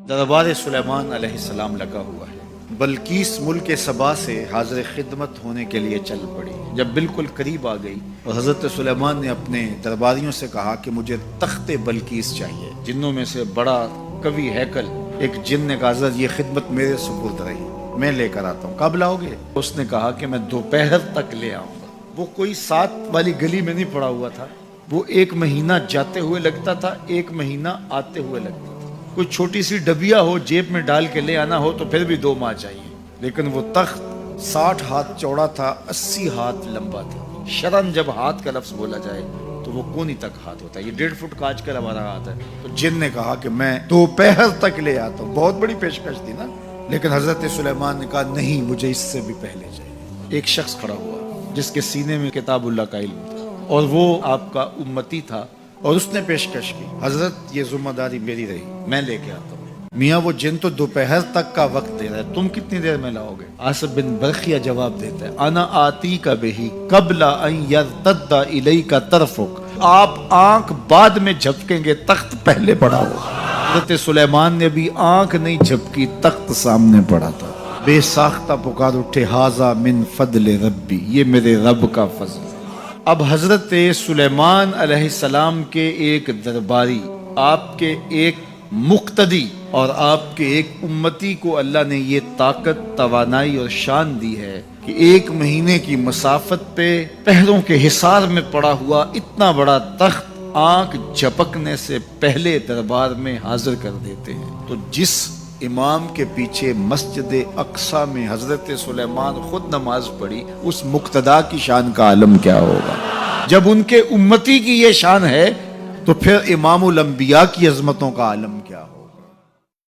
دربار سلیمان علیہ السلام لگا ہوا ہے۔ بلقیس ملک سبا سے حاضر خدمت ہونے کے لیے چل پڑی۔ جب بالکل قریب آ گئی اور حضرت سلیمان نے اپنے درباریوں سے کہا کہ مجھے تخت بلقیس چاہیے۔ جنوں میں سے بڑا قوی ہیکل ایک جن نے کہا حضرت یہ خدمت میرے سپرد رہی، میں لے کر آتا ہوں، کب لاؤ گے؟ اس نے کہا کہ میں دوپہر تک لے آؤں گا۔ وہ کوئی 7 والی گلی میں نہیں پڑا ہوا تھا، وہ 1 مہینہ جاتے ہوئے لگتا تھا، 1 مہینہ آتے ہوئے لگتا تھا۔ کوئی چھوٹی سی ڈبیا ہو جیب میں ڈال کے لے آنا ہو تو پھر بھی 2 ماہ چاہیے، لیکن وہ تخت 60 ہاتھ چوڑا تھا، 80 ہاتھ لمبا تھا۔ شرن جب ہاتھ کا لفظ بولا جائے تو وہ کونی تک ہاتھ ہوتا ہے، یہ 1.5 فٹ کا آج کل ہمارا ہاتھ ہے۔ تو جن نے کہا کہ میں دوپہر تک لے آتا ہوں، بہت بڑی پیشکش تھی نا، لیکن حضرت سلیمان نے کہا نہیں، مجھے اس سے بھی پہلے چاہیے۔ ایک شخص کھڑا ہوا جس کے سینے میں کتاب اللہ کا علم تھا اور وہ آپ کا امتی تھا، اور اس نے پیشکش کی، حضرت یہ ذمہ داری میری رہی، میں لے کے آتا ہوں۔ میاں وہ جن تو دوپہر تک کا وقت دے رہا ہے، تم کتنی دیر میں لاؤ گے؟ آصف بن برخیہ جواب دیتا ہے، انا آتی کا بہی قبل ان یرتد الیک طرفک، آپ آنکھ بعد میں جھپکیں گے، تخت پہلے پڑا ہوگا۔ حضرت سلیمان نے بھی آنکھ نہیں جھپکی، تخت سامنے پڑا تھا۔ بے ساختہ پکار اٹھے، ھذا من فضل ربی، یہ میرے رب کا فضل ہے۔ اب حضرت سلیمان علیہ السلام کے ایک درباری، آپ کے ایک مقتدی اور آپ کے ایک امتی کو اللہ نے یہ طاقت، توانائی اور شان دی ہے کہ 1 مہینے کی مسافت پہ پہروں کے حصار میں پڑا ہوا اتنا بڑا تخت آنکھ جھپکنے سے پہلے دربار میں حاضر کر دیتے ہیں۔ تو جس امام کے پیچھے مسجد اقصی میں حضرت سلیمان خود نماز پڑھی، اس مقتدا کی شان کا عالم کیا ہوگا؟ جب ان کے امتی کی یہ شان ہے تو پھر امام الانبیاء کی عظمتوں کا عالم کیا ہوگا؟